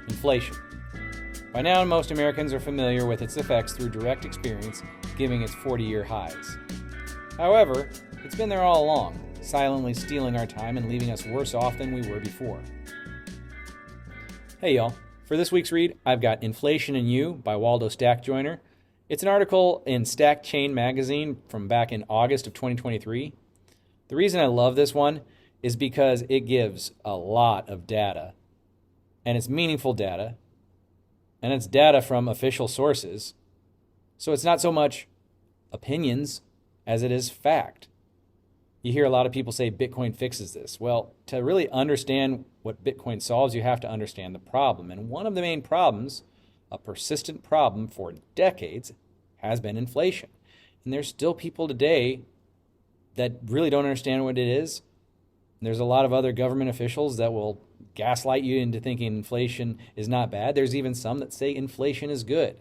Inflation. By now, most Americans are familiar with its effects through direct experience, giving its 40-year highs. However, it's been there all along, silently stealing our time and leaving us worse off than we were before. Hey y'all, for this week's read, I've got Inflation and You by Waldostackjoiner. It's an article in Stackchain Magazine from back in August of 2023. The reason I love this one is because it gives a lot of data, and it's meaningful data, and it's data from official sources. So it's not so much opinions as it is fact. You hear a lot of people say Bitcoin fixes this. Well, to really understand what Bitcoin solves, you have to understand the problem. And one of the main problems, a persistent problem for decades, has been inflation. And there's still people today that really don't understand what it is. There's a lot of other government officials that will gaslight you into thinking inflation is not bad. There's even some that say inflation is good.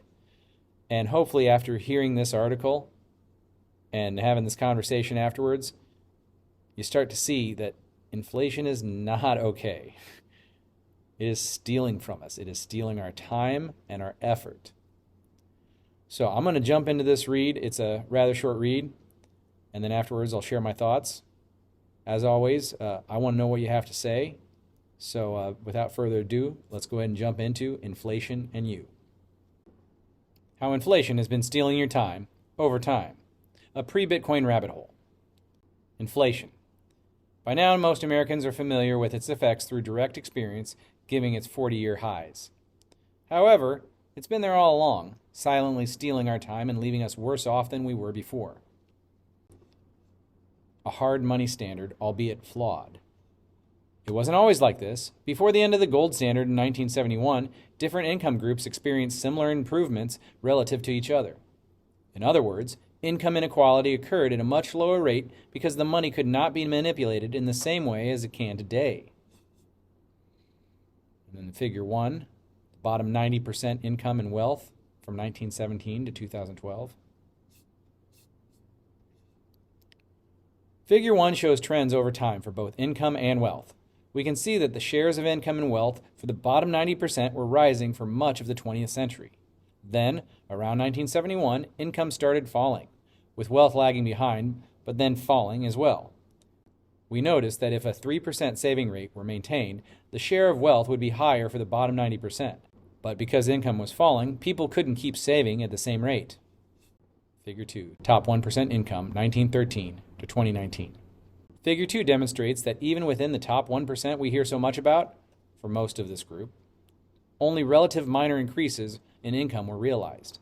And hopefully after hearing this article and having this conversation afterwards, you start to see that inflation is not okay. It is stealing from us. It is stealing our time and our effort. So I'm going to jump into this read. It's a rather short read, and then afterwards I'll share my thoughts. As always, I want to know what you have to say. So without further ado, let's go ahead and jump into Inflation and You. How inflation has been stealing your time over time. A pre-Bitcoin rabbit hole. Inflation. By now, most Americans are familiar with its effects through direct experience, giving its 40-year highs. However, it's been there all along, silently stealing our time and leaving us worse off than we were before. A hard money standard, albeit flawed. It wasn't always like this. Before the end of the gold standard in 1971, different income groups experienced similar improvements relative to each other. In other words, income inequality occurred at a much lower rate because the money could not be manipulated in the same way as it can today. And then figure 1, the bottom 90% income and wealth from 1917 to 2012. Figure 1 shows trends over time for both income and wealth. We can see that the shares of income and wealth for the bottom 90% were rising for much of the 20th century. Then, around 1971, income started falling, with wealth lagging behind, but then falling as well. We noticed that if a 3% saving rate were maintained, the share of wealth would be higher for the bottom 90%. But because income was falling, people couldn't keep saving at the same rate. Figure 2, top 1% income, 1913 to 2019. Figure 2 demonstrates that even within the top 1% we hear so much about, for most of this group, only relative minor increases in income were realized.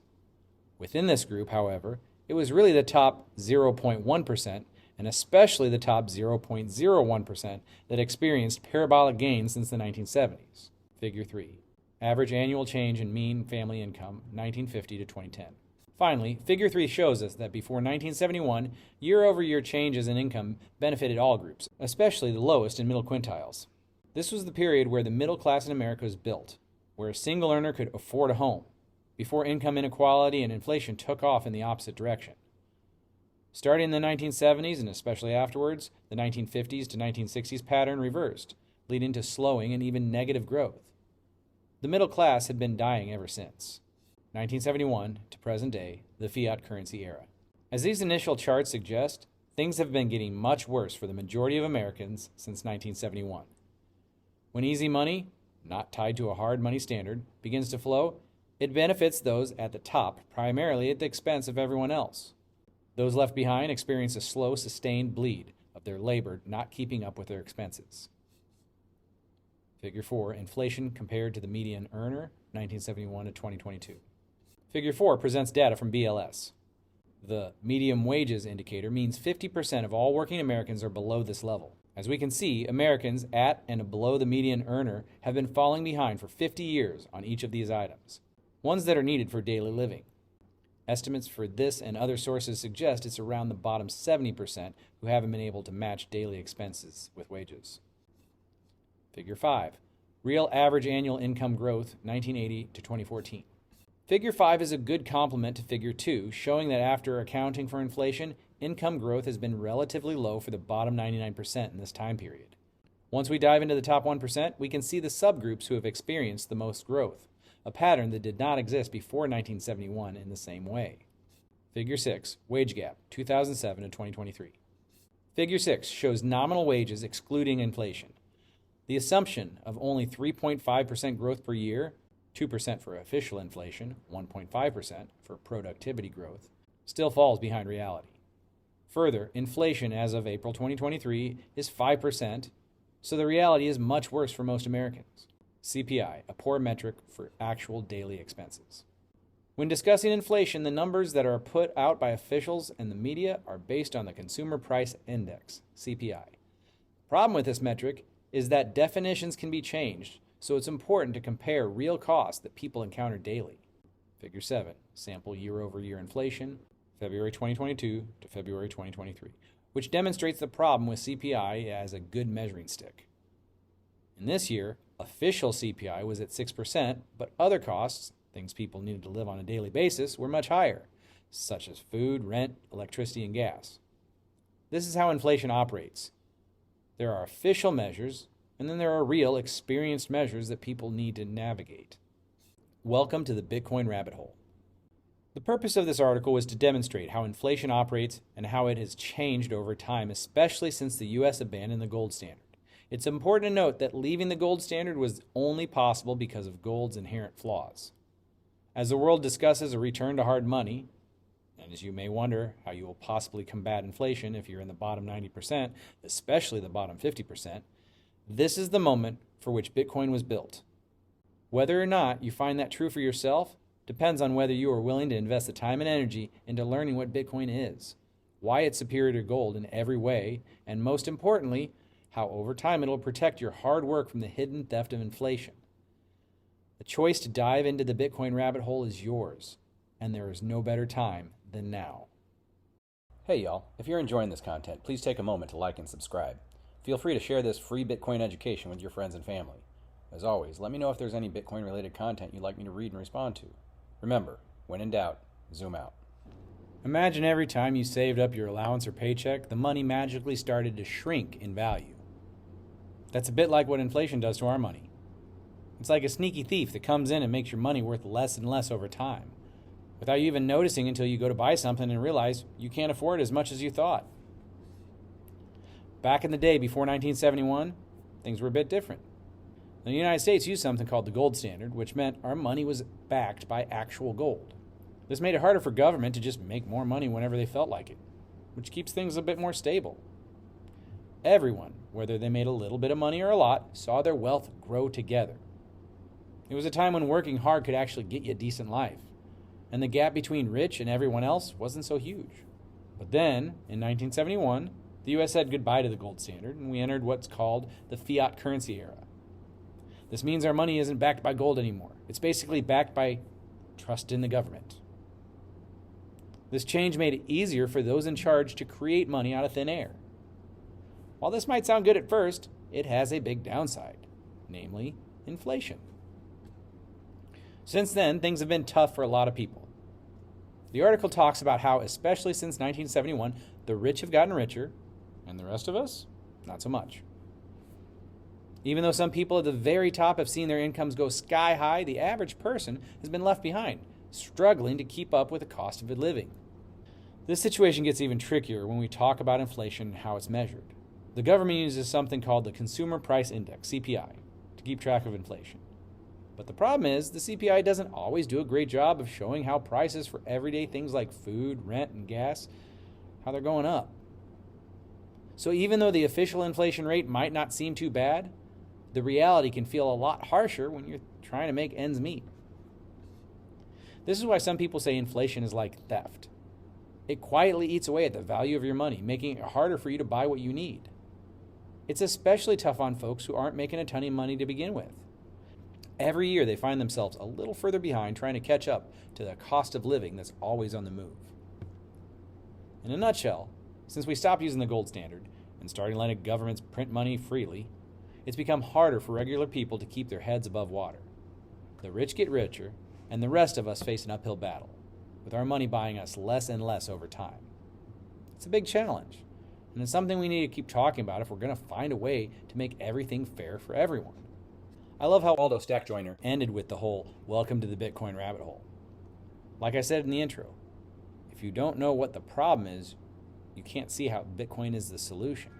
Within this group, however, it was really the top 0.1% and especially the top 0.01% that experienced parabolic gains since the 1970s. Figure 3. Average annual change in mean family income, 1950 to 2010. Finally, Figure 3 shows us that before 1971, year-over-year changes in income benefited all groups, especially the lowest and middle quintiles. This was the period where the middle class in America was built, where a single earner could afford a home, before income inequality and inflation took off in the opposite direction. Starting in the 1970s and especially afterwards, the 1950s to 1960s pattern reversed, leading to slowing and even negative growth. The middle class had been dying ever since. 1971 to present day, the fiat currency era. As these initial charts suggest, things have been getting much worse for the majority of Americans since 1971. When easy money, not tied to a hard money standard, begins to flow, it benefits those at the top, primarily at the expense of everyone else. Those left behind experience a slow, sustained bleed of their labor not keeping up with their expenses. Figure 4, inflation compared to the median earner, 1971 to 2022. Figure 4 presents data from BLS. The medium wages indicator means 50% of all working Americans are below this level. As we can see, Americans at and below the median earner have been falling behind for 50 years on each of these items, ones that are needed for daily living. Estimates for this and other sources suggest it's around the bottom 70% who haven't been able to match daily expenses with wages. Figure 5, real average annual income growth 1980 to 2014. Figure 5 is a good complement to Figure 2, showing that after accounting for inflation, income growth has been relatively low for the bottom 99% in this time period. Once we dive into the top 1%, we can see the subgroups who have experienced the most growth, a pattern that did not exist before 1971 in the same way. Figure 6, Wage Gap, 2007 to 2023. Figure 6 shows nominal wages excluding inflation. The assumption of only 3.5% growth per year, 2% for official inflation, 1.5% for productivity growth, still falls behind reality. Further, inflation as of April 2023 is 5%, so the reality is much worse for most Americans. CPI, a poor metric for actual daily expenses. When discussing inflation, the numbers that are put out by officials and the media are based on the Consumer Price Index, CPI. The problem with this metric is that definitions can be changed, so it's important to compare real costs that people encounter daily. Figure 7, sample year-over-year inflation, February 2022 to February 2023, which demonstrates the problem with CPI as a good measuring stick. In this year, official CPI was at 6%, but other costs, things people needed to live on a daily basis, were much higher, such as food, rent, electricity, and gas. This is how inflation operates. There are official measures, and then there are real, experienced measures that people need to navigate. Welcome to the Bitcoin rabbit hole. The purpose of this article was to demonstrate how inflation operates and how it has changed over time, especially since the U.S. abandoned the gold standard. It's important to note that leaving the gold standard was only possible because of gold's inherent flaws. As the world discusses a return to hard money, and as you may wonder how you will possibly combat inflation if you're in the bottom 90%, especially the bottom 50%, this is the moment for which Bitcoin was built. Whether or not you find that true for yourself depends on whether you are willing to invest the time and energy into learning what Bitcoin is, why it's superior to gold in every way, and most importantly, how over time it will protect your hard work from the hidden theft of inflation. The choice to dive into the Bitcoin rabbit hole is yours, and there is no better time than now. Hey y'all, if you're enjoying this content, please take a moment to like and subscribe. Feel free to share this free Bitcoin education with your friends and family. As always, let me know if there's any Bitcoin related content you'd like me to read and respond to. Remember, when in doubt, zoom out. Imagine every time you saved up your allowance or paycheck, the money magically started to shrink in value. That's a bit like what inflation does to our money. It's like a sneaky thief that comes in and makes your money worth less and less over time, without you even noticing until you go to buy something and realize you can't afford as much as you thought. Back in the day before 1971, things were a bit different. The United States used something called the gold standard, which meant our money was backed by actual gold. This made it harder for government to just make more money whenever they felt like it, which keeps things a bit more stable. Everyone, whether they made a little bit of money or a lot, saw their wealth grow together. It was a time when working hard could actually get you a decent life, and the gap between rich and everyone else wasn't so huge. But then, in 1971, the U.S. said goodbye to the gold standard, and we entered what's called the fiat currency era. This means our money isn't backed by gold anymore. It's basically backed by trust in the government. This change made it easier for those in charge to create money out of thin air. While this might sound good at first, it has a big downside, namely inflation. Since then, things have been tough for a lot of people. The article talks about how, especially since 1971, the rich have gotten richer, and the rest of us, not so much. Even though some people at the very top have seen their incomes go sky high, the average person has been left behind, struggling to keep up with the cost of living. This situation gets even trickier when we talk about inflation and how it's measured. The government uses something called the Consumer Price Index, CPI, to keep track of inflation. But the problem is, the CPI doesn't always do a great job of showing how prices for everyday things like food, rent, and gas, how they're going up. So even though the official inflation rate might not seem too bad, the reality can feel a lot harsher when you're trying to make ends meet. This is why some people say inflation is like theft. It quietly eats away at the value of your money, making it harder for you to buy what you need. It's especially tough on folks who aren't making a ton of money to begin with. Every year they find themselves a little further behind trying to catch up to the cost of living that's always on the move. In a nutshell, since we stopped using the gold standard and started letting governments print money freely, it's become harder for regular people to keep their heads above water. The rich get richer, and the rest of us face an uphill battle, with our money buying us less and less over time. It's a big challenge, And it's something we need to keep talking about if we're going to find a way to make everything fair for everyone. I love how Waldostackjoiner ended with the whole welcome to the Bitcoin rabbit hole. Like I said in the intro, if you don't know what the problem is, you can't see how Bitcoin is the solution.